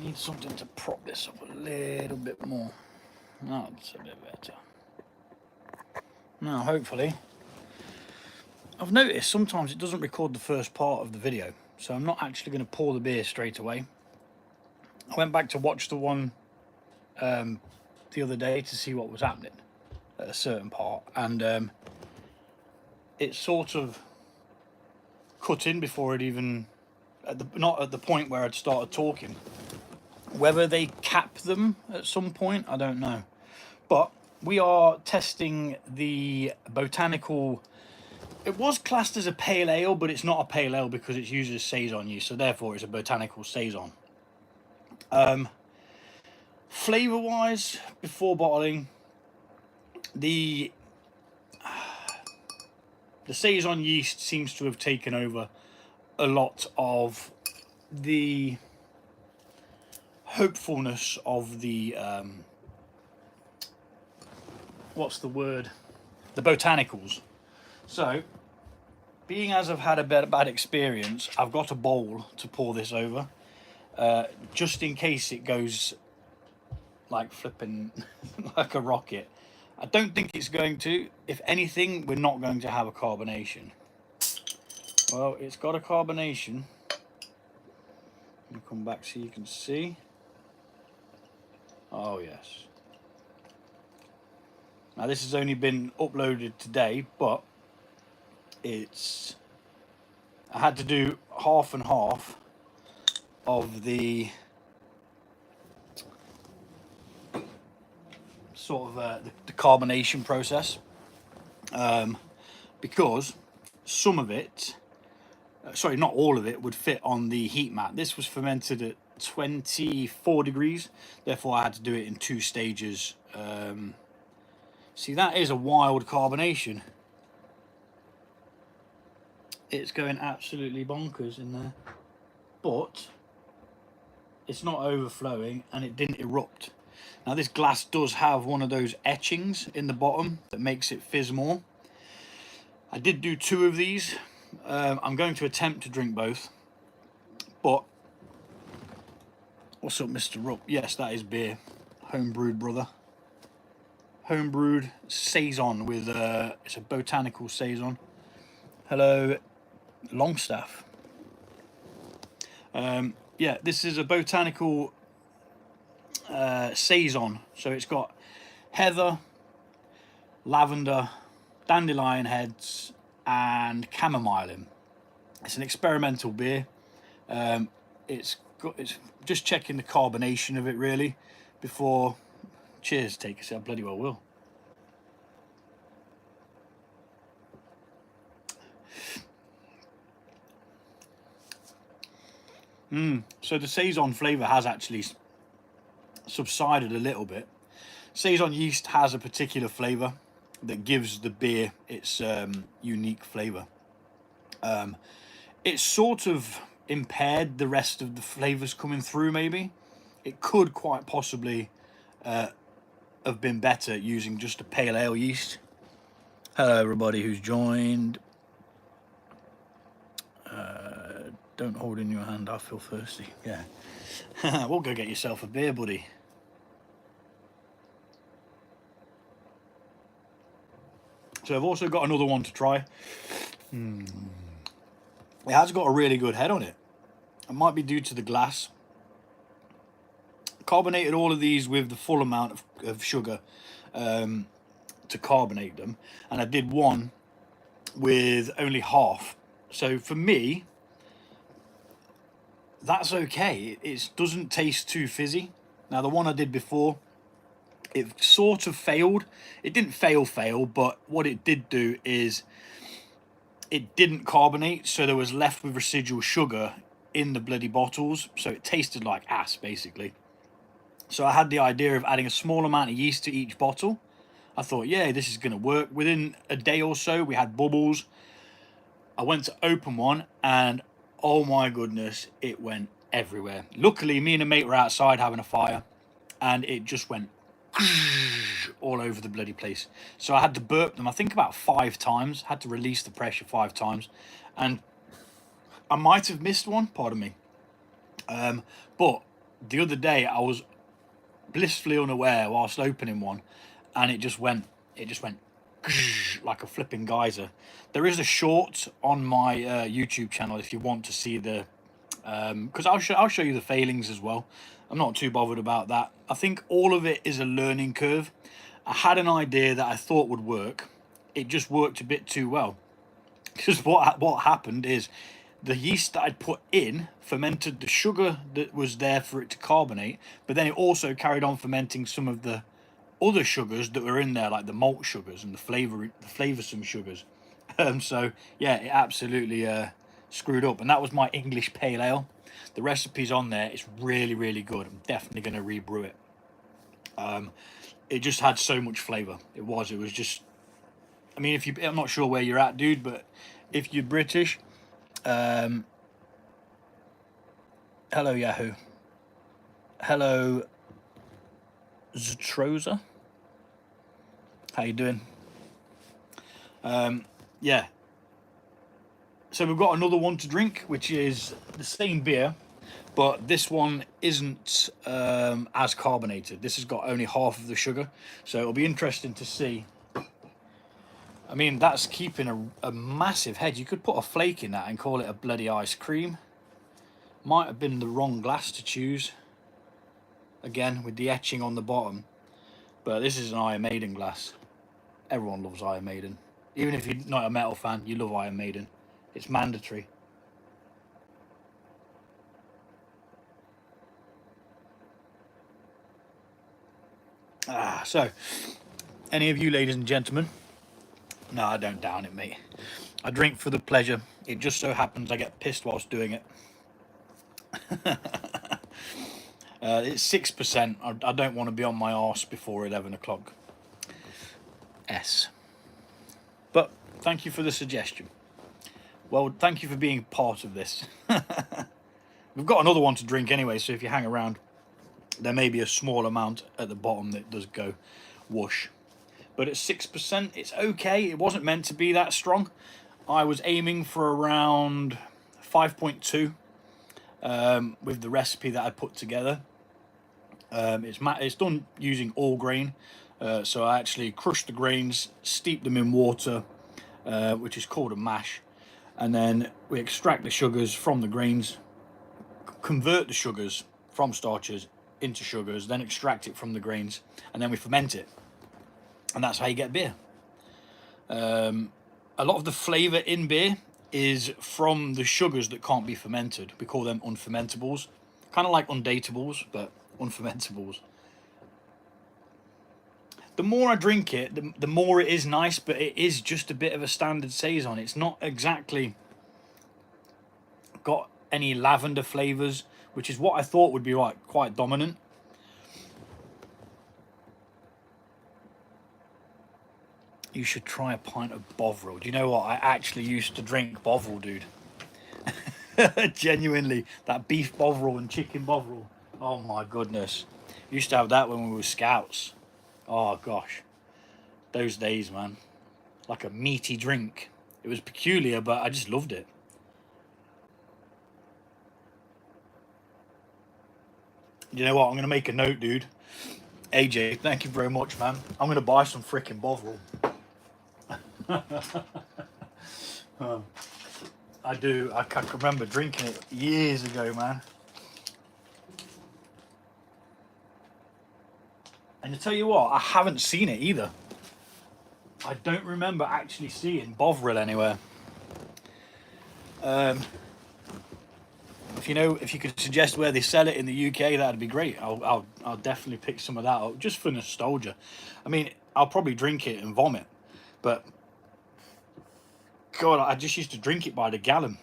need something to prop this up a little bit more. That's a bit better. Now, hopefully, I've noticed sometimes it doesn't record the first part of the video, so I'm not actually going to pour the beer straight away. I went back to watch the one the other day to see what was happening at a certain part, and it sort of cut in before it even, not at the point where I'd started talking. Whether they cap them at some point, I don't know. But we are testing the botanical. It was classed as a pale ale, but it's not a pale ale because it uses saison yeast, so therefore it's a botanical saison. Flavor wise, before bottling, the saison yeast seems to have taken over a lot of the hopefulness of the what's the word, the botanicals. So being as I've had a bad experience, I've got a bowl to pour this over, just in case it goes like flipping like a rocket. I don't think it's going to. If anything, we're not going to have a carbonation. Well, it's got a carbonation. Let me come back so you can see. Oh yes. Now this has only been uploaded today, but I had to do half and half of the sort of the carbonation process, because some of it, sorry, not all of it, would fit on the heat mat. This was fermented at 24 degrees, therefore I had to do it in 2 stages. See, that is a wild carbonation. It's going absolutely bonkers in there, but it's not overflowing and it didn't erupt. Now this glass does have one of those etchings in the bottom that makes it fizz more. I did do 2 of these. I'm going to attempt to drink both, but what's up, Mr. Rupp? Yes, that is beer, homebrewed, brother. Homebrewed saison with it's a botanical saison. Hello, Longstaff. Yeah, this is a botanical saison, so it's got heather, lavender, dandelion heads and chamomile in. It's an experimental beer. It's just checking the carbonation of it really before. Cheers, take a sip. I bloody well will. So the saison flavour has actually subsided a little bit. Saison yeast has a particular flavour that gives the beer its unique flavour. It's sort of impaired the rest of the flavours coming through, maybe. It could quite possibly have been better using just a pale ale yeast. Hello everybody who's joined. Don't hold in your hand, I feel thirsty. Yeah. We'll go get yourself a beer, buddy. So I've also got another one to try. It has got a really good head on it. It might be due to the glass. Carbonated all of these with the full amount of sugar to carbonate them, and I did one with only half. So for me, that's okay. It doesn't taste too fizzy. Now the one I did before, it sort of failed. It didn't fail, but what it did do is it didn't carbonate, so there was left with residual sugar in the bloody bottles, so it tasted like ass basically. So I had the idea of adding a small amount of yeast to each bottle. I thought, yeah, this is going to work. Within a day or so, we had bubbles. I went to open one, and oh my goodness, it went everywhere. Luckily, me and a mate were outside having a fire, and it just went all over the bloody place. So I had to burp them, I think about 5 times. Had to release the pressure 5 times, and I might have missed one, pardon me. But the other day I was blissfully unaware whilst opening one, and it just went like a flipping geyser. There is a short on my YouTube channel if you want to see the, because I'll show you the failings as well. I'm not too bothered about that. I think all of it is a learning curve. I had an idea that I thought would work. It just worked a bit too well. Because what happened is the yeast that I'd put in fermented the sugar that was there for it to carbonate, but then it also carried on fermenting some of the other sugars that were in there, like the malt sugars and the flavoursome sugars. So yeah, it absolutely screwed up. And that was my English pale ale. The recipe's on there. It's really, really good. I'm definitely going to rebrew it. It just had so much flavour. It was just, I mean, I'm not sure where you're at, dude, but if you're British, hello Yahoo, hello Zetroza, how you doing? Yeah, so we've got another one to drink, which is the same beer, but this one isn't as carbonated. This has got only half of the sugar, so it'll be interesting to see. I mean, that's keeping a massive head. You could put a flake in that and call it a bloody ice cream. Might have been the wrong glass to choose. Again, with the etching on the bottom. But this is an Iron Maiden glass. Everyone loves Iron Maiden. Even if you're not a metal fan, you love Iron Maiden. It's mandatory. So, any of you ladies and gentlemen, no, I don't down it, mate. I drink for the pleasure. It just so happens I get pissed whilst doing it. It's 6%. I don't want to be on my arse before 11 o'clock. But thank you for the suggestion. Well, thank you for being part of this. We've got another one to drink anyway, so if you hang around, there may be a small amount at the bottom that does go whoosh. But at 6%, it's okay. It wasn't meant to be that strong. I was aiming for around 5.2 with the recipe that I put together. It's done using all grain. So I actually crushed the grains, steeped them in water, which is called a mash. And then we extract the sugars from the grains, convert the sugars from starches into sugars, then extract it from the grains, and then we ferment it. And that's how you get beer. A lot of the flavour in beer is from the sugars that can't be fermented. We call them unfermentables. Kind of like undatables, but unfermentables. The more I drink it, the more it is nice, but it is just a bit of a standard saison. It's not exactly got any lavender flavours, which is what I thought would be like quite dominant. You should try a pint of Bovril. Do you know what? I actually used to drink Bovril, dude. Genuinely. That beef Bovril and chicken Bovril. Oh my goodness. Used to have that when we were scouts. Oh gosh. Those days, man. Like a meaty drink. It was peculiar, but I just loved it. You know what? I'm going to make a note, dude. AJ, thank you very much, man. I'm going to buy some freaking Bovril. I do. I can remember drinking it years ago, man. And to tell you what, I haven't seen it either. I don't remember actually seeing Bovril anywhere. If you could suggest where they sell it in the UK, that'd be great. I'll definitely pick some of that up just for nostalgia. I mean, I'll probably drink it and vomit, but God, I just used to drink it by the gallon.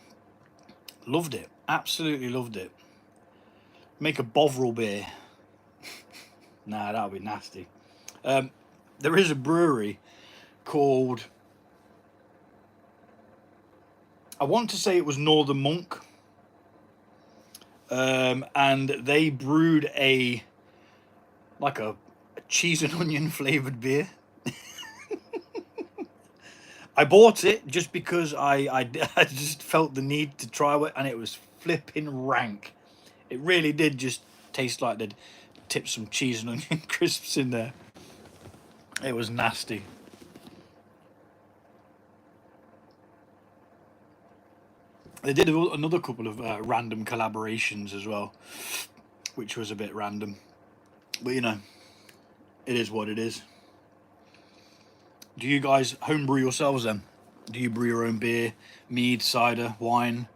Loved it. Absolutely loved it. Make a Bovril beer. Nah, that would be nasty. There is a brewery called, I want to say it was Northern Monk. And they brewed a cheese and onion flavored beer. I bought it just because I just felt the need to try it, and it was flipping rank. It really did just tasted like they'd tipped some cheese and onion crisps in there. It was nasty. They did another couple of random collaborations as well, which was a bit random. But you know, it is what it is. Do you guys homebrew yourselves then? Do you brew your own beer, mead, cider, wine,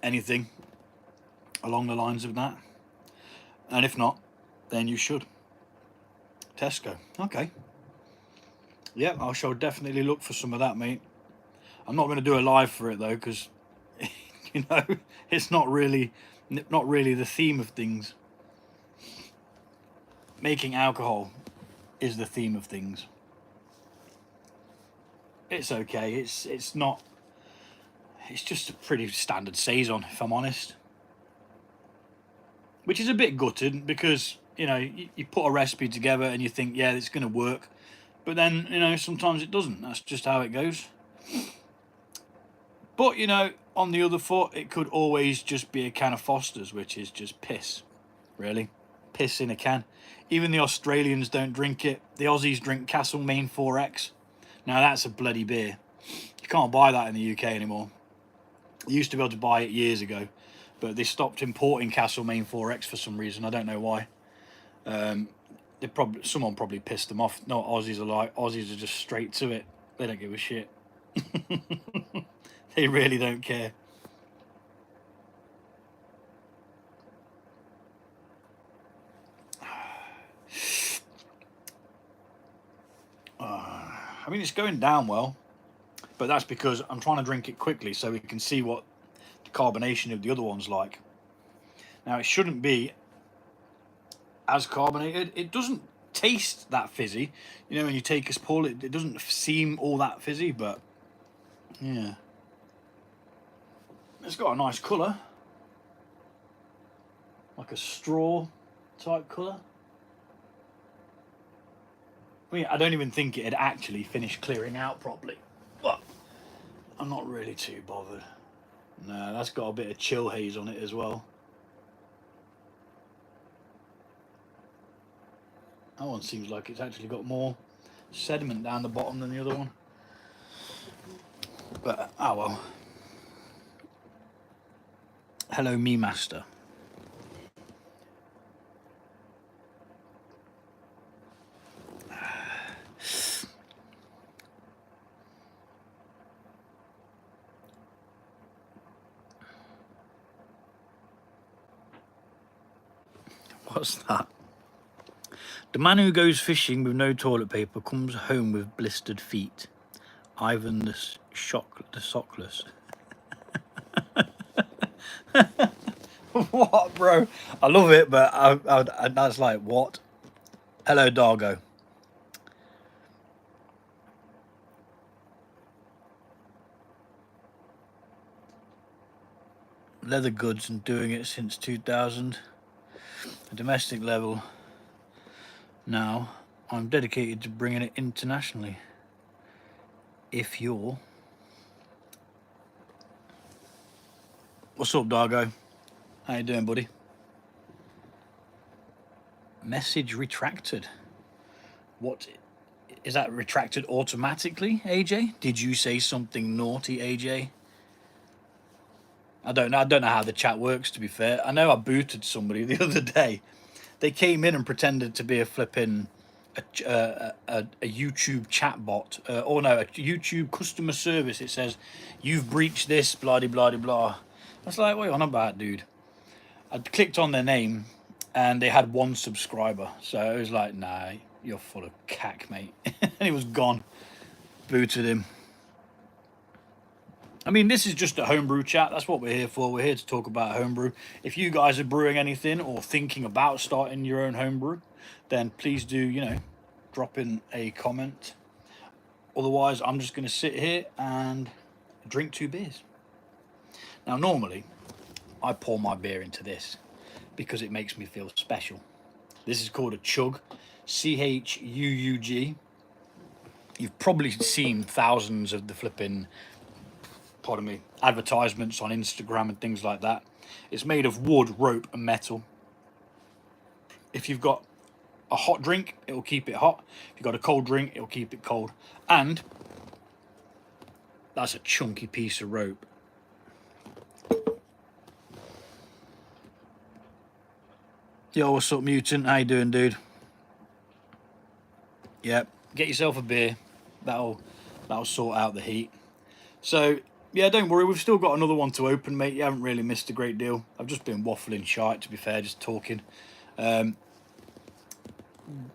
anything along the lines of that? And if not, then you should. Tesco. Okay. Yep, I shall definitely look for some of that, mate. I'm not going to do a live for it though, because you know, it's not really the theme of things. Making alcohol is the theme of things. It's okay. It's not. It's just a pretty standard saison, if I'm honest. Which is a bit gutted because, you know, you put a recipe together and you think, yeah, it's going to work, but then, you know, sometimes it doesn't. That's just how it goes. But, you know, on the other foot, it could always just be a can of Foster's, which is just piss, really. Piss in a can. Even the Australians don't drink it. The Aussies drink Castlemaine 4X. Now, that's a bloody beer. You can't buy that in the UK anymore. You used to be able to buy it years ago, but they stopped importing Castlemaine 4X for some reason. I don't know why. Someone probably pissed them off. No, Aussies are just straight to it. They don't give a shit. They really don't care. I mean, it's going down well, but that's because I'm trying to drink it quickly so we can see what the carbonation of the other one's like. Now, it shouldn't be as carbonated. It doesn't taste that fizzy. You know, when you take a pull, it doesn't seem all that fizzy, but yeah. It's got a nice colour. Like a straw type colour. I mean, I don't even think it had actually finished clearing out properly, but I'm not really too bothered. No, that's got a bit of chill haze on it as well. That one seems like it's actually got more sediment down the bottom than the other one. But, oh well. Hello, me master. What's that? The man who goes fishing with no toilet paper comes home with blistered feet. Ivan the Sockless. What, bro? I love it, but that's like, what? Hello, Dargo. Leather goods and doing it since 2000. A domestic level. Now, I'm dedicated to bringing it internationally. If you're... What's up, Dargo? How you doing, buddy? Message retracted. What? Is that retracted automatically, AJ? Did you say something naughty, AJ? I don't know how the chat works, to be fair. I know I booted somebody the other day. They came in and pretended to be a flipping a YouTube chat bot, or no, a YouTube customer service. It says, you've breached this, blah, blah, blah. I was like, what are you on about, dude? I clicked on their name and they had 1 subscriber. So I was like, nah, you're full of cack, mate. And he was gone. Booted him. I mean, this is just a homebrew chat. That's what we're here for. We're here to talk about homebrew. If you guys are brewing anything or thinking about starting your own homebrew, then please do, you know, drop in a comment. Otherwise, I'm just going to sit here and drink 2 beers. Now, normally, I pour my beer into this because it makes me feel special. This is called a chug, CHUUG. You've probably seen thousands of the flipping, pardon me, advertisements on Instagram and things like that. It's made of wood, rope and metal. If you've got a hot drink, it'll keep it hot. If you've got a cold drink, it'll keep it cold. And that's a chunky piece of rope. Yo, what's up, Mutant? How you doing, dude? Yep, get yourself a beer. That'll sort out the heat. So yeah, don't worry, we've still got another one to open, mate. You haven't really missed a great deal. I've just been waffling shite, to be fair, just talking.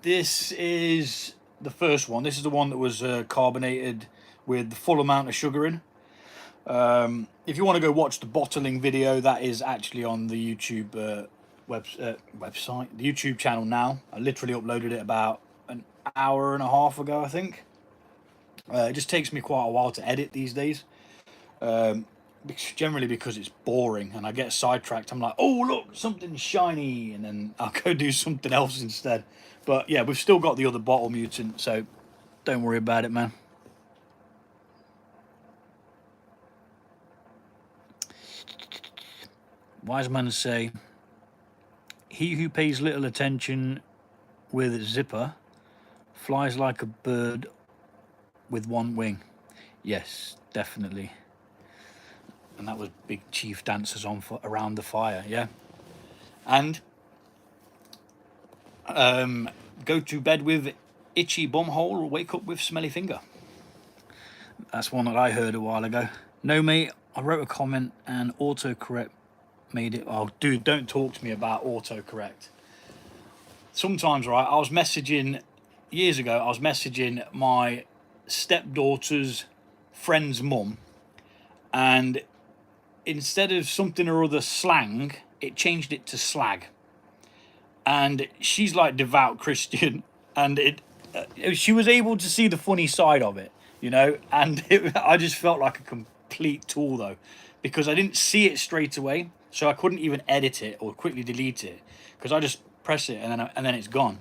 This is the first one. This is the one that was carbonated with the full amount of sugar in. If you want to go watch the bottling video, that is actually on the YouTube website, the YouTube channel now. I literally uploaded it about an hour and a half ago, I think. It just takes me quite a while to edit these days. Generally because it's boring and I get sidetracked. I'm like, oh look, something shiny, and then I'll go do something else instead. But yeah, we've still got the other bottle, Mutant, so don't worry about it, man. Wise man say, he who pays little attention with a zipper flies like a bird with one wing. Yes, definitely. And that was Big Chief dancers on around the fire, yeah. And go to bed with itchy bumhole or wake up with smelly finger. That's one that I heard a while ago. No, mate, I wrote a comment and autocorrect made it. Oh, dude, don't talk to me about autocorrect. Sometimes, right, I was messaging, years ago, I was messaging my stepdaughter's friend's mum, and instead of something or other slang, it changed it to slag. And she's like devout Christian, and she was able to see the funny side of it, you know. And I just felt like a complete tool though, because I didn't see it straight away, so I couldn't even edit it or quickly delete it, because I just press it and then it's gone.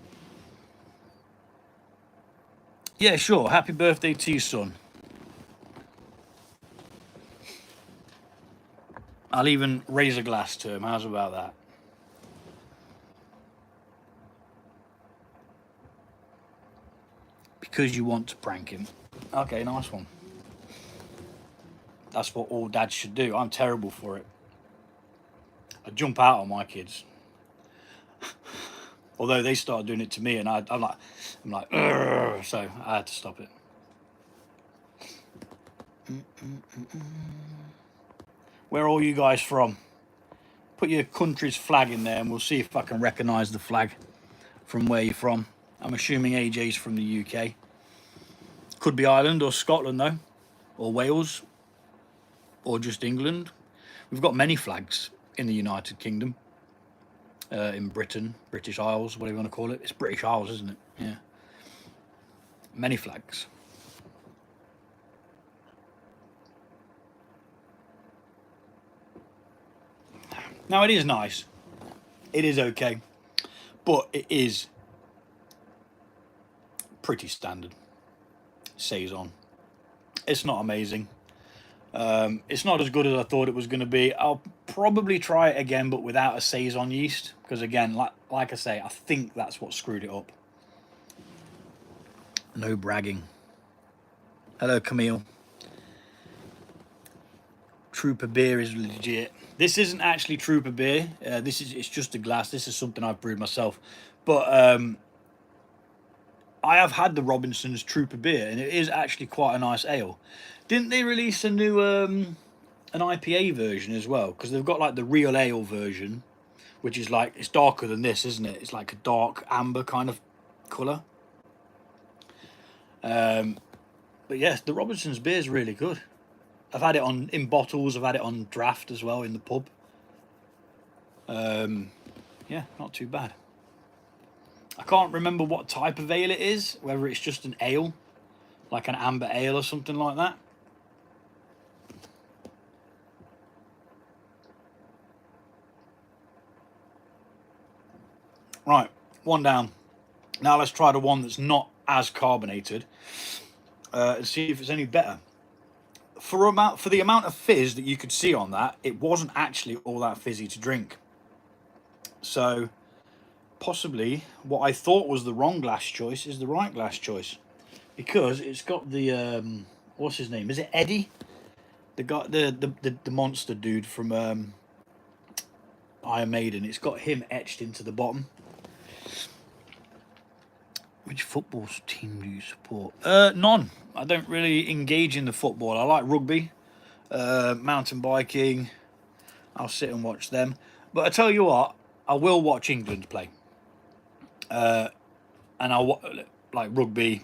Yeah, sure. Happy birthday to you, son. I'll even raise a glass to him. How's about that? Because you want to prank him. Okay, nice one. That's what all dads should do. I'm terrible for it. I jump out on my kids. Although they started doing it to me, and I'm like, Urgh, so I had to stop it. Where are all you guys from? Put your country's flag in there and we'll see if I can recognise the flag from where you're from. I'm assuming AJ's from the UK. Could be Ireland or Scotland though, or Wales, or just England. We've got many flags in the United Kingdom, in Britain, British Isles, whatever you want to call it. It's British Isles, isn't it? Yeah. Many flags. Now, it is nice. It is okay. But it is pretty standard. Saison. It's not amazing. It's not as good as I thought it was going to be. I'll probably try it again, but without a Saison yeast. Because again, like I say, I think that's what screwed it up. No bragging. Hello, Camille. Trooper beer is legit. This isn't actually Trooper beer. It's just a glass. This is something I've brewed myself. But I have had the Robinson's Trooper beer, and it is actually quite a nice ale. Didn't they release a new an IPA version as well? Because they've got like the real ale version, which is like, it's darker than this, isn't it? It's like a dark amber kind of colour. But yes, the Robinson's beer is really good. I've had it in bottles. I've had it on draft as well in the pub. Yeah, not too bad. I can't remember what type of ale it is, whether it's just an ale, like an amber ale or something like that. Right, one down. Now let's try the one that's not as carbonated and see if it's any better. For the amount of fizz that you could see on that, it wasn't actually all that fizzy to drink. So possibly what I thought was the wrong glass choice is the right glass choice, because it's got the what's his name? Is it Eddie? The guy, the monster dude from Iron Maiden. It's got him etched into the bottom. Which football team do you support? None. I don't really engage in the football. I like rugby, mountain biking. I'll sit and watch them. But I tell you what, I will watch England play. And I'll like rugby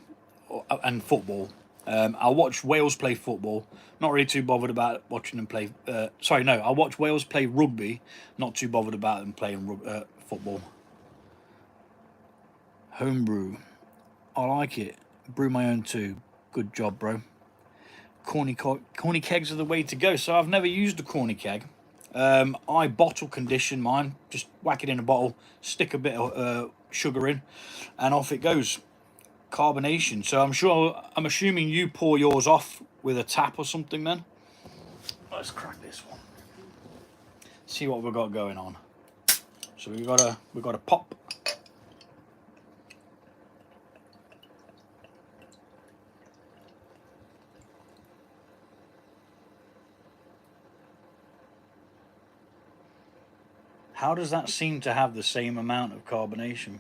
and football. I'll watch Wales play football. Not really too bothered about watching them play. Sorry, no. I'll watch Wales play rugby. Not too bothered about them playing football. Homebrew. I like it. Brew my own too. Good job, bro. Corny kegs are the way to go. So I've never used a corny keg. I bottle condition mine. Just whack it in a bottle, stick a bit of sugar in, and off it goes. Carbonation. So I'm assuming you pour yours off with a tap or something then. Let's crack this one. See what we've got going on. So we've got a pop. How does that seem to have the same amount of carbonation?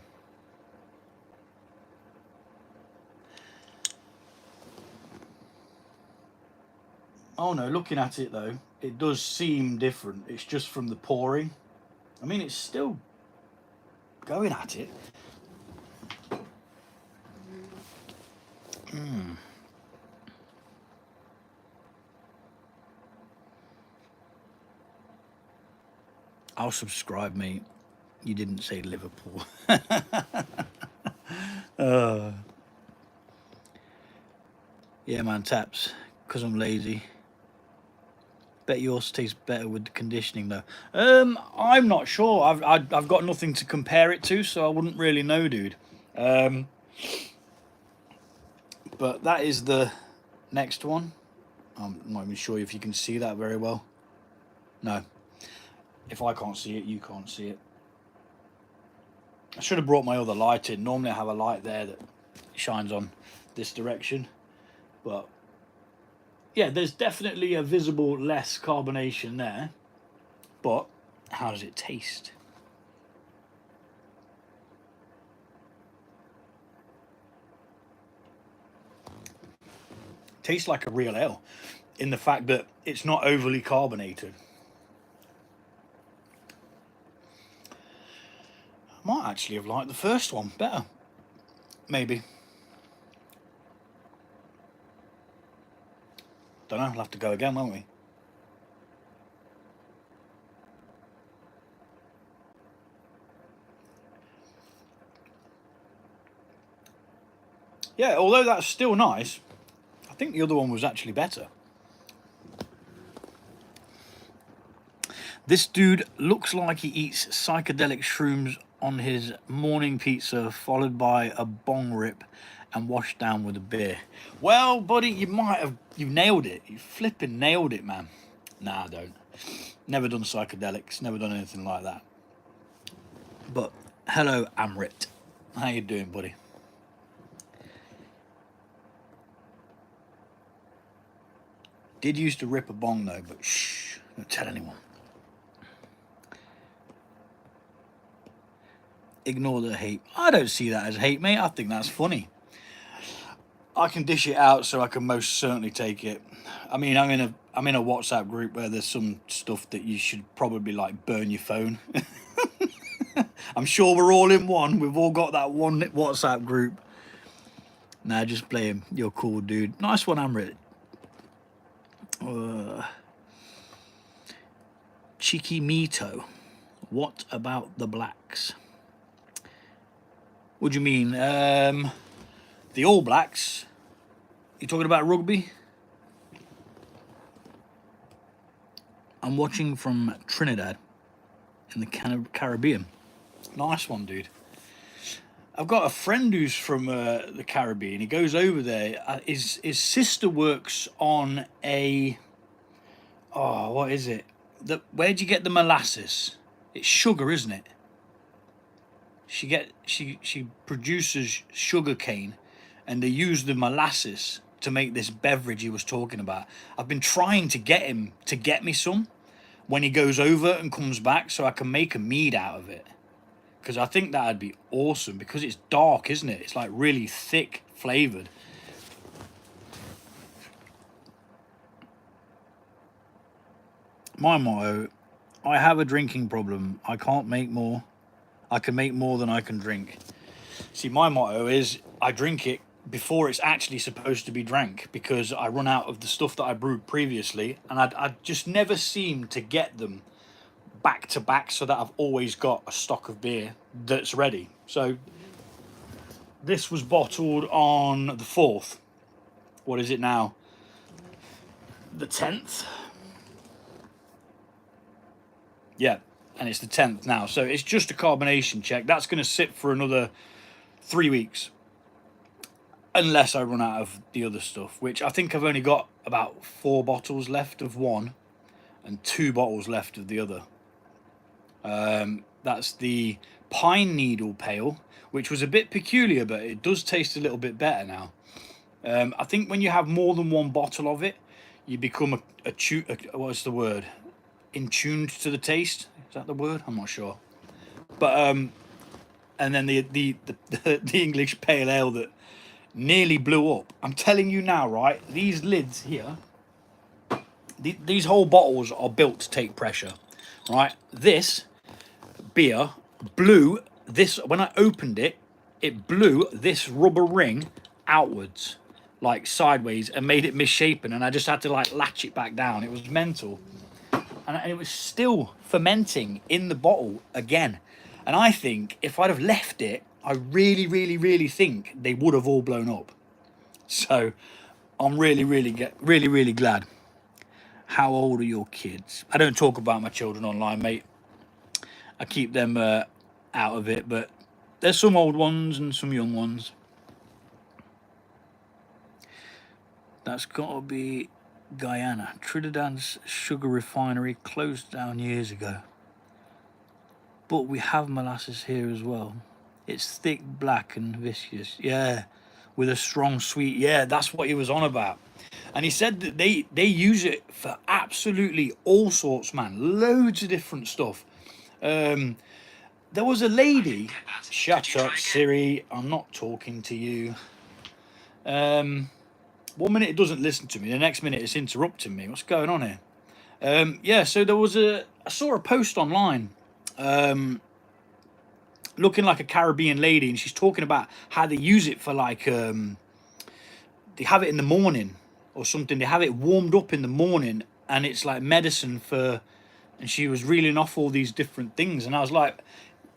Oh no, looking at it though, it does seem different. It's just from the pouring. I mean, it's still going at it. I'll subscribe, mate. You didn't say Liverpool. Yeah, man, taps. Because I'm lazy. Bet yours tastes better with the conditioning, though. I'm not sure. I've got nothing to compare it to, so I wouldn't really know, dude. But that is the next one. I'm not even sure if you can see that very well. No. If I can't see it, you can't see it. I should have brought my other light in. Normally I have a light there that shines on this direction. But yeah, there's definitely a visible less carbonation there. But how does it taste? Tastes like a real ale in the fact that it's not overly carbonated. I might actually have liked the first one better. Maybe. Don't know, we'll have to go again, won't we? Yeah, although that's still nice, I think the other one was actually better. This dude looks like he eats psychedelic shrooms on his morning pizza, followed by a bong rip and washed down with a beer. Well, buddy, you've nailed it. You flipping nailed it, man. Nah, I don't. Never done psychedelics, never done anything like that. But hello, Amrit. How you doing, buddy? Did used to rip a bong though, but shh, don't tell anyone. Ignore the hate. I don't see that as hate, mate. I think that's funny. I can dish it out, so I can most certainly take it. I mean, I'm in a WhatsApp group where there's some stuff that you should probably like burn your phone. I'm sure we're all in one. We've all got that one WhatsApp group. Nah, just play him. You're cool, dude. Nice one, Amrit. Chiquimito. What about the blacks? What do you mean? The All Blacks? You talking about rugby? I'm watching from Trinidad in the Caribbean. Nice one, dude. I've got a friend who's from the Caribbean. He goes over there. His sister works on a... Oh, what is it? Where'd you get the molasses? It's sugar, isn't it? she produces sugar cane, and they use the molasses to make this beverage he was talking about. I've been trying to get him to get me some when he goes over and comes back, so I can make a mead out of it, because I think that'd be awesome, because it's dark, isn't it? It's like really thick flavored. My motto: I have a drinking problem. I can't make more. I can make more than I can drink. See, my motto is I drink it before it's actually supposed to be drank, because I run out of the stuff that I brewed previously, and I just never seem to get them back to back, so that I've always got a stock of beer that's ready. So this was bottled on the 4th. What is it now? The 10th? Yeah, and it's the 10th now. So it's just a carbonation check. That's going to sit for another 3 weeks. Unless I run out of the other stuff, which I think I've only got about 4 bottles left of one and 2 bottles left of the other. That's the Pine Needle Pale, which was a bit peculiar, but it does taste a little bit better now. I think when you have more than one bottle of it, you become what's the word? In tuned to the taste. Is that the word? I'm not sure. But and then the English Pale Ale that nearly blew up. I'm telling you now, right? These lids here, these whole bottles are built to take pressure, right? This beer blew this, when I opened it, it blew this rubber ring outwards, like sideways, and made it misshapen, and I just had to like latch it back down. It was mental. And it was still fermenting in the bottle again. And I think if I'd have left it, I really think they would have all blown up. So I'm really glad. How old are your kids? I don't talk about my children online, mate. I keep them out of it, but there's some old ones and some young ones. That's got to be Guyana. Trinidad's sugar refinery closed down years ago. But we have molasses here as well. It's thick, black and viscous. Yeah, with a strong sweet. Yeah, that's what he was on about. And he said that they use it for absolutely all sorts, man. Loads of different stuff. There was a lady. Shut up, Siri. I'm not talking to you. 1 minute it doesn't listen to me, the next minute it's interrupting me. What's going on here? Yeah, so there was I saw a post online, looking like a Caribbean lady, and she's talking about how they use it for like, they have it in the morning or something. They have it warmed up in the morning, and it's like medicine for. And she was reeling off all these different things, and I was like,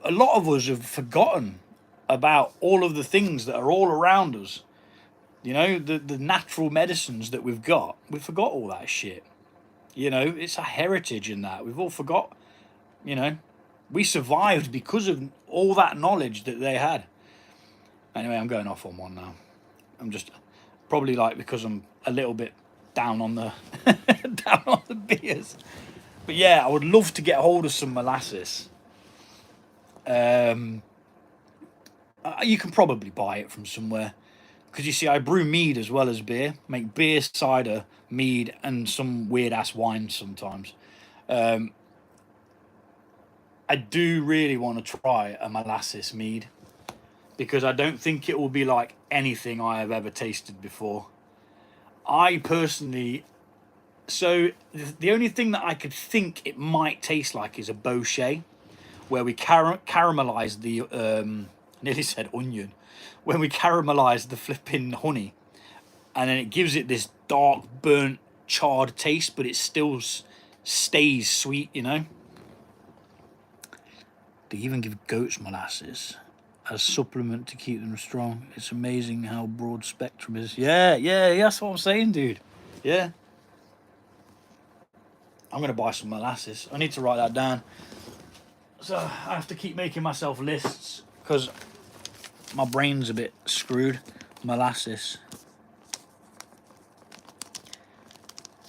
a lot of us have forgotten about all of the things that are all around us. You know, the natural medicines that we've got. We forgot all that shit. You know, it's a heritage in that. We've all forgot, you know. We survived because of all that knowledge that they had. Anyway, I'm going off on one now. I'm just probably like because I'm a little bit down on the down on the beers. But yeah, I would love to get hold of some molasses. You can probably buy it from somewhere. Because you see, I brew mead as well as beer. Make beer, cider, mead, and some weird-ass wines sometimes. I do really want to try a molasses mead. Because I don't think it will be like anything I have ever tasted before. I personally... So, the only thing that I could think it might taste like is a bochet. Where we caramelize the... nearly said onion. When we caramelize the flipping honey, and then it gives it this dark, burnt, charred taste, but it still stays sweet, you know. They even give goats molasses as supplement to keep them strong. It's amazing how broad spectrum is. Yeah, that's what I'm saying, dude. Yeah. I'm going to buy some molasses. I need to write that down. So I have to keep making myself lists, because my brain's a bit screwed. Molasses.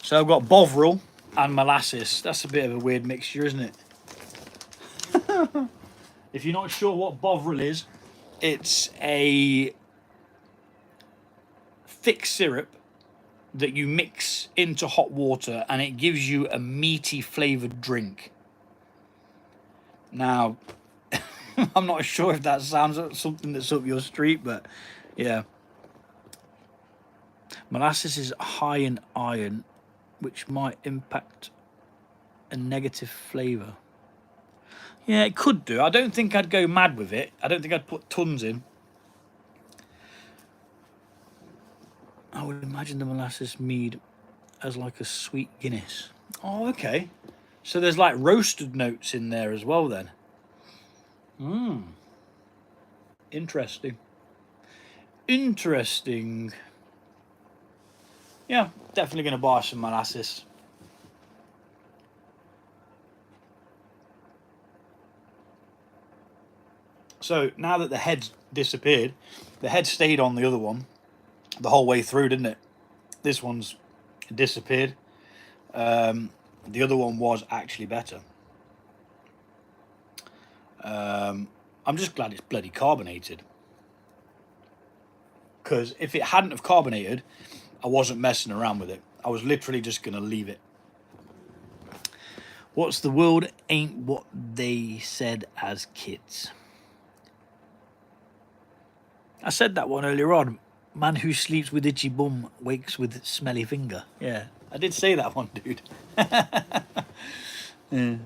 So I've got Bovril and molasses. That's a bit of a weird mixture, isn't it? If you're not sure what Bovril is, it's a thick syrup that you mix into hot water and it gives you a meaty flavoured drink. Now, I'm not sure if that sounds like something that's up your street, but yeah. Molasses is high in iron, which might impact a negative flavour. Yeah, it could do. I don't think I'd go mad with it. I don't think I'd put tons in. I would imagine the molasses mead as like a sweet Guinness. Oh, okay. So there's like roasted notes in there as well then. Interesting. Interesting. Yeah, definitely going to buy some molasses. So now that the head's disappeared, the head stayed on the other one the whole way through, didn't it? This one's disappeared. The other one was actually better. I'm just glad it's bloody carbonated. Because if it hadn't have carbonated, I wasn't messing around with it. I was literally just going to leave it. What's the world ain't what they said as kids. I said that one earlier on. Man who sleeps with itchy bum wakes with smelly finger. Yeah, I did say that one, dude. Yeah. I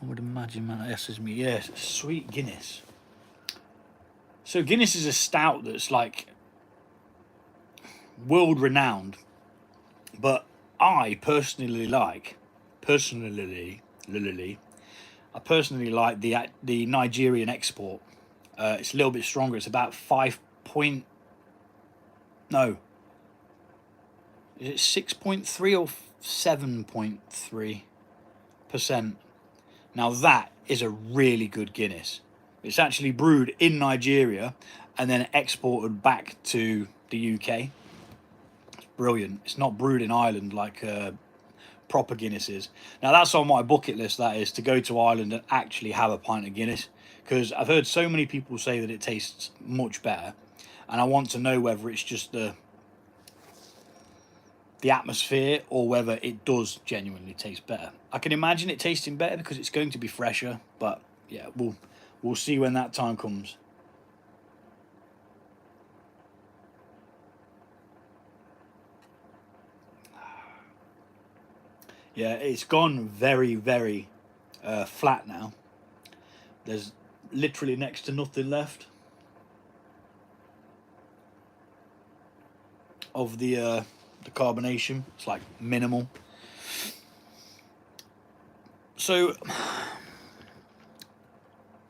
would imagine man asks me. Yes, sweet Guinness. So Guinness is a stout that's like world renowned, but I personally like the Nigerian export. It's a little bit stronger. It's about 6.3 or 7.3%. Now that is a really good Guinness. It's actually brewed in Nigeria and then exported back to the UK. It's brilliant. It's not brewed in Ireland like proper Guinness is. Now that's on my bucket list, that is, to go to Ireland and actually have a pint of Guinness, because I've heard so many people say that it tastes much better, and I want to know whether it's just the atmosphere or whether it does genuinely taste better. I can imagine it tasting better because it's going to be fresher, but yeah, we'll see when that time comes. Yeah, it's gone very, very flat now. There's literally next to nothing left of the carbonation. It's like minimal. So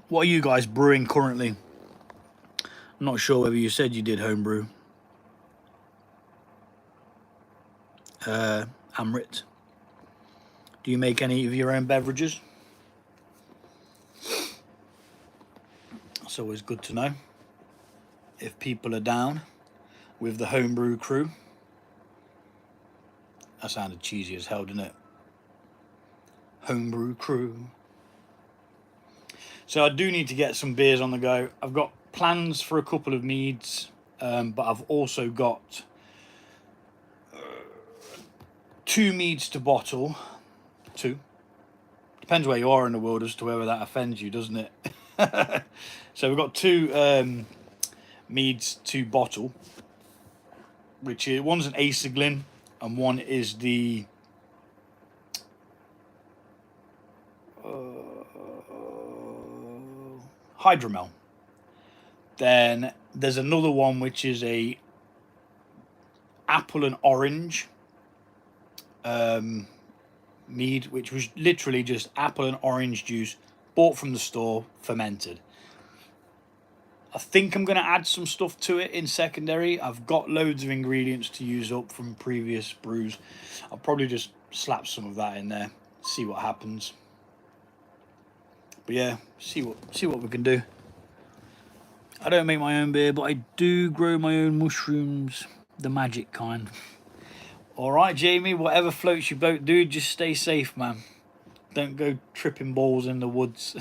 what are you guys brewing currently? I'm not sure whether you said you did homebrew. Amrit, do you make any of your own beverages? It's always good to know if people are down with the homebrew crew. That sounded cheesy as hell, didn't it? Homebrew crew. So I do need to get some beers on the go. I've got plans for a couple of meads, but I've also got 2 meads to bottle. 2. Depends where you are in the world as to whether that offends you, doesn't it? So we've got 2 meads to bottle, which is, one's an Aceglin and one is the Hydromel. Then there's another one which is a apple and orange mead, which was literally just apple and orange juice bought from the store, fermented. I think I'm going to add some stuff to it in secondary. I've got loads of ingredients to use up from previous brews. I'll probably just slap some of that in there, see what happens. But yeah, see what we can do. I don't make my own beer, but I do grow my own mushrooms, the magic kind. All right, Jamie, whatever floats your boat, dude, just stay safe, man. Don't go tripping balls in the woods.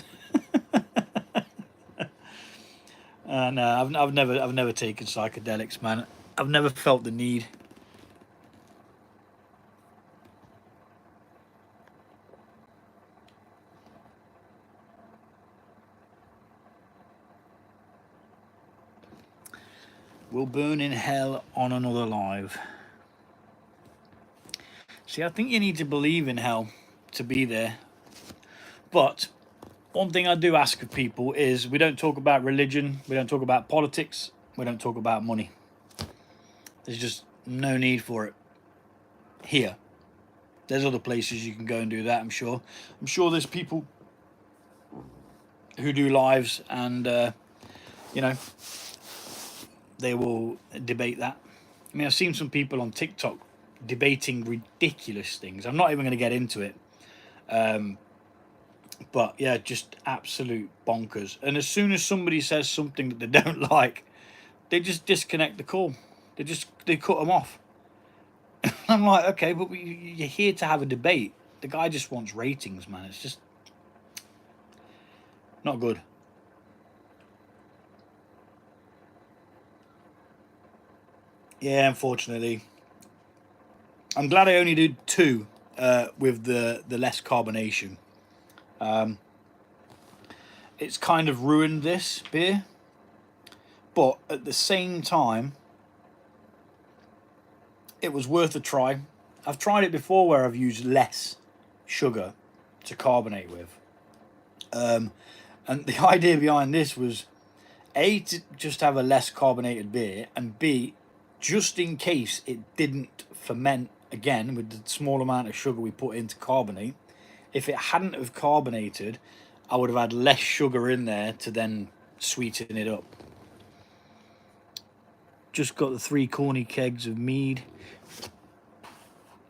No, I've never taken psychedelics, man. I've never felt the need. We'll burn in hell on another live. See, I think you need to believe in hell to be there. But one thing I do ask of people is we don't talk about religion, we don't talk about politics, we don't talk about money. There's just no need for it here. There's other places you can go and do that, I'm sure. I'm sure there's people who do lives and, you know, they will debate that. I mean, I've seen some people on TikTok debating ridiculous things. I'm not even going to get into it. But yeah, just absolute bonkers. And as soon as somebody says something that they don't like, they just disconnect the call. They cut them off. I'm like, okay, but you're here to have a debate. The guy just wants ratings, man. It's just not good. Yeah, unfortunately. I'm glad I only did 2 with the less carbonation. It's kind of ruined this beer, but at the same time, it was worth a try. I've tried it before where I've used less sugar to carbonate with. And the idea behind this was A, to just have a less carbonated beer, and B, just in case it didn't ferment again with the small amount of sugar we put in to carbonate. If it hadn't have carbonated, I would have had less sugar in there to then sweeten it up. Just got the 3 corny kegs of mead.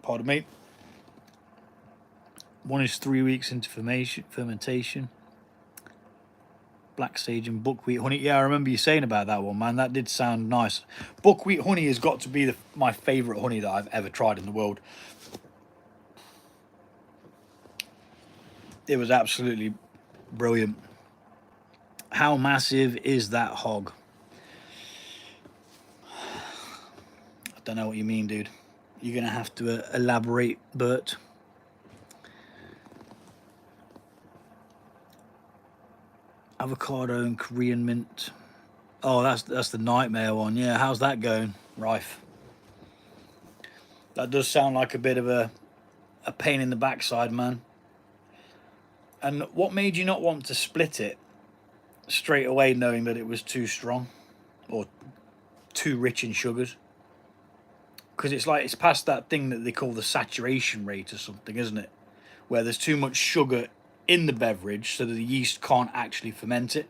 Pardon me. One is 3 weeks into fermentation. Black sage and buckwheat honey. Yeah, I remember you saying about that one, man. That did sound nice. Buckwheat honey has got to be my favourite honey that I've ever tried in the world. It was absolutely brilliant. How massive is that hog? I don't know what you mean, dude. You're going to have to elaborate, Bert. Avocado and Korean mint. Oh, that's the nightmare one. Yeah, how's that going, Rife? That does sound like a bit of a pain in the backside, man. And what made you not want to split it straight away, knowing that it was too strong or too rich in sugars? Because it's like it's past that thing that they call the saturation rate or something, isn't it? Where there's too much sugar in the beverage so that the yeast can't actually ferment it.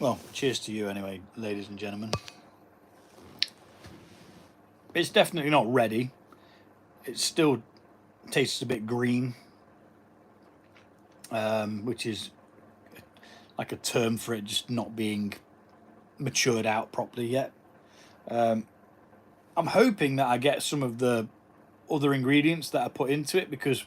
Well, cheers to you anyway, ladies and gentlemen. It's definitely not ready. It still tastes a bit green, which is like a term for it just not being matured out properly yet. I'm hoping that I get some of the other ingredients that I put into it, because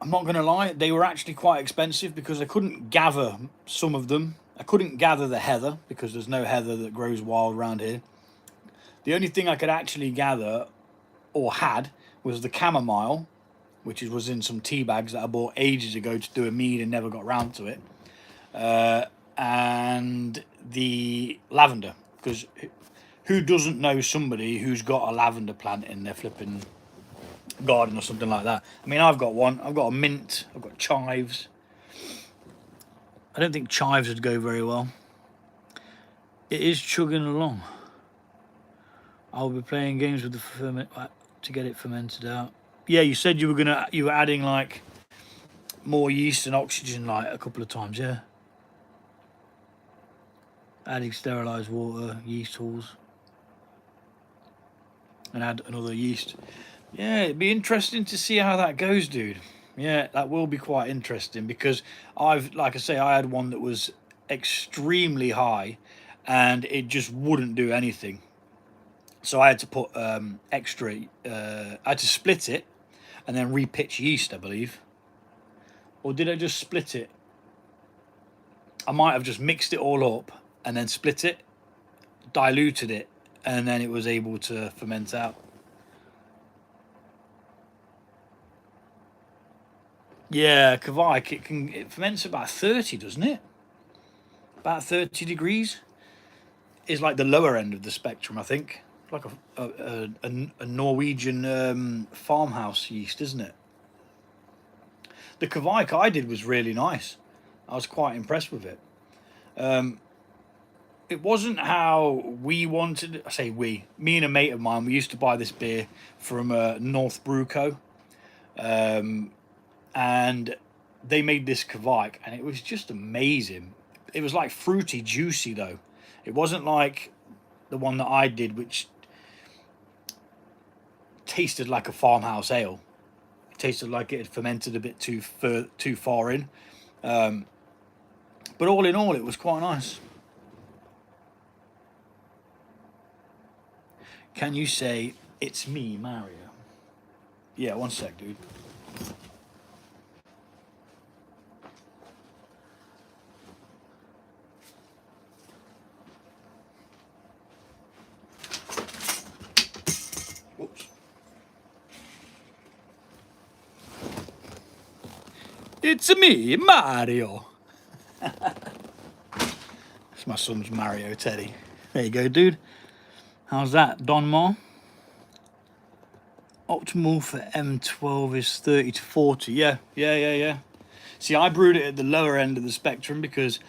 I'm not going to lie, they were actually quite expensive because I couldn't gather some of them. I couldn't gather the heather because there's no heather that grows wild around here. The only thing I could actually gather or had was the chamomile, which was in some tea bags that I bought ages ago to do a mead and never got round to it. And the lavender, because who doesn't know somebody who's got a lavender plant in their flipping garden or something like that? I mean, I've got one. I've got a mint. I've got chives. I don't think chives would go very well. It is chugging along. I'll be playing games with the ferment to get it fermented out. Yeah, you said you were adding like more yeast and oxygen like a couple of times, yeah. Adding sterilized water, yeast halls, and add another yeast. Yeah, it'd be interesting to see how that goes, dude. Yeah, that will be quite interesting because like I say, I had one that was extremely high and it just wouldn't do anything. So I had to put extra, I had to split it and then repitch yeast, I believe. Or did I just split it? I might have just mixed it all up and then split it, diluted it, and then it was able to ferment out. Yeah, Kveik, it ferments about 30, doesn't it? About 30 degrees is like the lower end of the spectrum, I think. Like a Norwegian farmhouse yeast, isn't it? The Kveik I did was really nice. I was quite impressed with it. It wasn't how we wanted. I say we, me and a mate of mine. We used to buy this beer from North Brew Co. And they made this Kveik, and it was just amazing. It was like fruity, juicy though. It wasn't like the one that I did, which tasted like a farmhouse ale. It tasted like it had fermented a bit too far in. But all in all, it was quite nice. Can you say it's me, Mario? Yeah, one sec, dude. Whoops. It's me, Mario. It's my son's Mario Teddy. There you go, dude. How's that, Don Mar? Optimal for M12 is 30 to 40. Yeah. See, I brewed it at the lower end of the spectrum because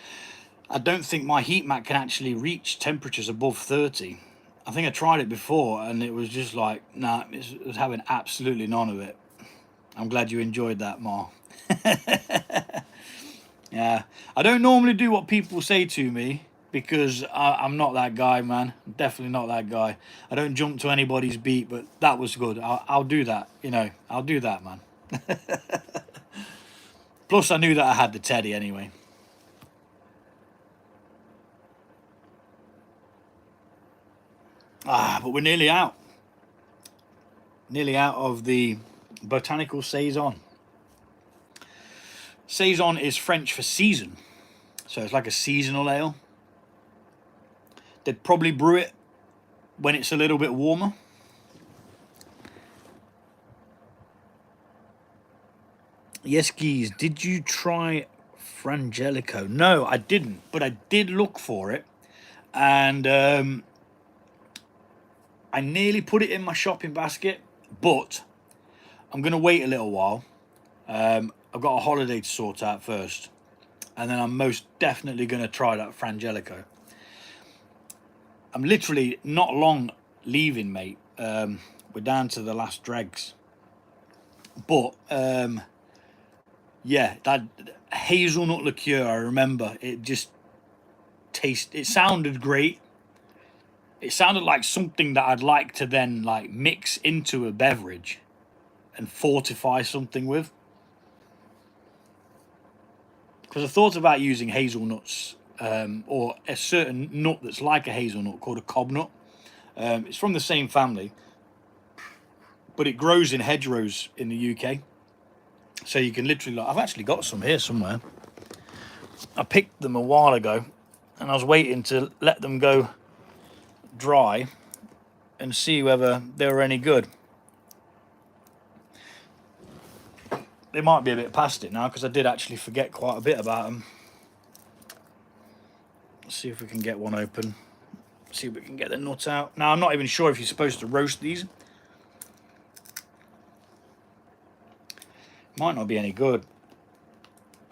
I don't think my heat mat can actually reach temperatures above 30. I think I tried it before and it was just like, nah, it was having absolutely none of it. I'm glad you enjoyed that, Mar. Yeah, I don't normally do what people say to me because I'm not that guy, man. I'm definitely not that guy. I don't jump to anybody's beat, but that was good. I'll do that, I'll do that, man. Plus, I knew that I had the Teddy anyway. But we're nearly out. Nearly out of the botanical saison. Saison is French for season. So it's like a seasonal ale. They'd probably brew it when it's a little bit warmer. Yes, Geese, did you try Frangelico? No, I didn't, but I did look for it. And I nearly put it in my shopping basket, but I'm going to wait a little while. I've got a holiday to sort out first. And then I'm most definitely going to try that Frangelico. I'm literally not long leaving, mate. We're down to the last dregs. But, yeah, that hazelnut liqueur, I remember, it just it sounded great. It sounded like something that I'd like to then like mix into a beverage and fortify something with. Because I thought about using hazelnuts or a certain nut that's like a hazelnut called a cob nut. It's from the same family, but it grows in hedgerows in the UK. So you can literally, I've actually got some here somewhere. I picked them a while ago and I was waiting to let them go dry and see whether they were any good. They might be a bit past it now because I did actually forget quite a bit about them. Let's see if we can get one open. See if we can get the nut out. Now, I'm not even sure if you're supposed to roast these. Might not be any good.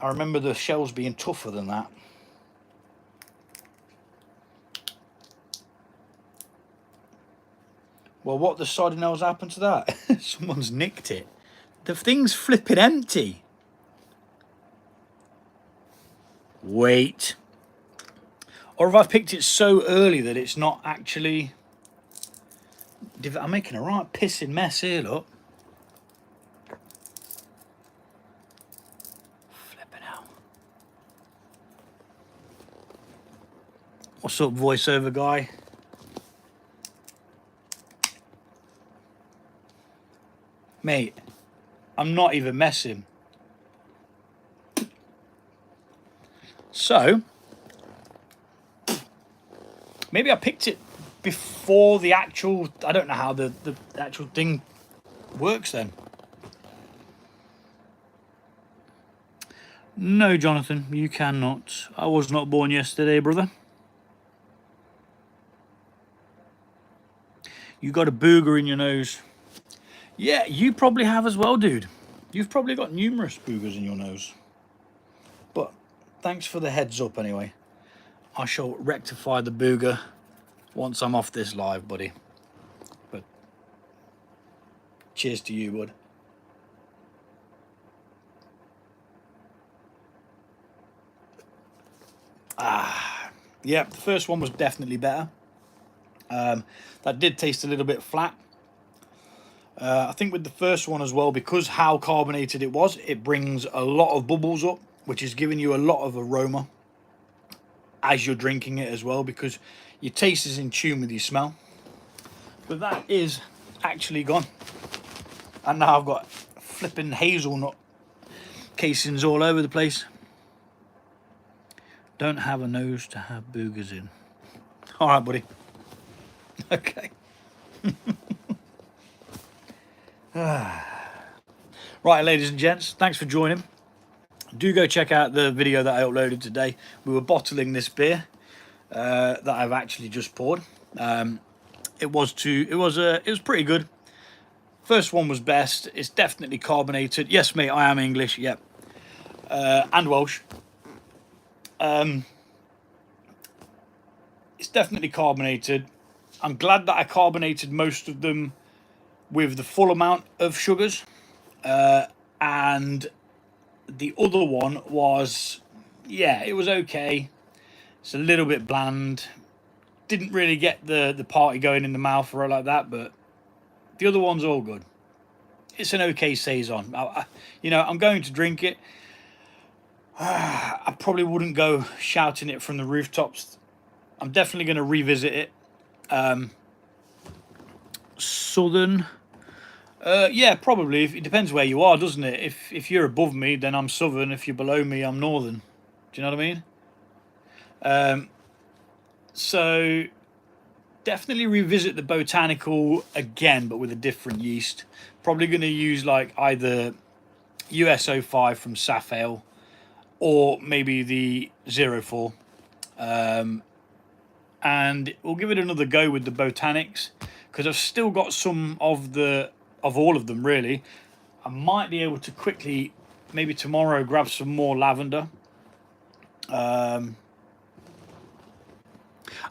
I remember the shells being tougher than that. Well, what the sodden hell's happened to that? Someone's nicked it. The thing's flipping empty. Wait. Or have I picked it so early that it's not actually... I'm making a right pissing mess here, look. What's up, voiceover guy? Mate, I'm not even messing. So, maybe I picked it before the actual, I don't know how the actual thing works then. No, Jonathan, you cannot. I was not born yesterday, brother. You got a booger in your nose. Yeah, you probably have as well, dude. You've probably got numerous boogers in your nose. But thanks for the heads up anyway. I shall rectify the booger once I'm off this live, buddy. But cheers to you, bud. Yeah, the first one was definitely better. That did taste a little bit flat. I think with the first one as well, because how carbonated it was, it brings a lot of bubbles up, which is giving you a lot of aroma as you're drinking it as well, because your taste is in tune with your smell. But that is actually gone. And now I've got flipping hazelnut casings all over the place. Don't have a nose to have boogers in. All right, buddy. Okay. Right, ladies and gents, thanks for joining. Do go check out the video that I uploaded today. We were bottling this beer that I've actually just poured. It was pretty good. First one was best. It's definitely carbonated. Yes, mate, I am English. Yep, and Welsh. It's definitely carbonated. I'm glad that I carbonated most of them with the full amount of sugars, and the other one was, yeah, it was okay. It's a little bit bland. Didn't really get the party going in the mouth or like that, but the other one's all good. It's an okay saison. I'm going to drink it. I probably wouldn't go shouting it from the rooftops. I'm definitely going to revisit it. Southern, yeah, probably. It depends where you are, doesn't it? If you're above me, then I'm southern. If you're below me, I'm northern. Do you know what I mean? So definitely revisit the botanical again, but with a different yeast. Probably going to use like either US05 from Saf Ale or maybe the 04. And we'll give it another go with the botanics, because I've still got some of all of them really. I might be able to quickly, maybe tomorrow, grab some more lavender. I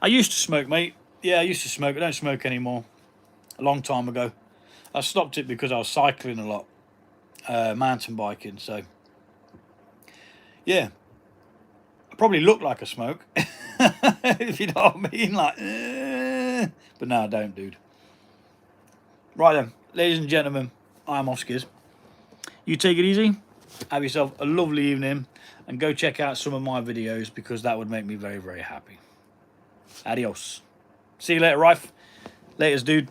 used to smoke, mate. Yeah, I used to smoke. I don't smoke anymore. A long time ago. I stopped it because I was cycling a lot, mountain biking. So yeah, I probably look like I smoke. If you know what I mean, like, but no, I don't, dude. Right then, ladies and gentlemen, I'm Oscars. You take it easy, have yourself a lovely evening, and go check out some of my videos, because that would make me very, very happy. Adios. See you later, Rife. Laters, dude.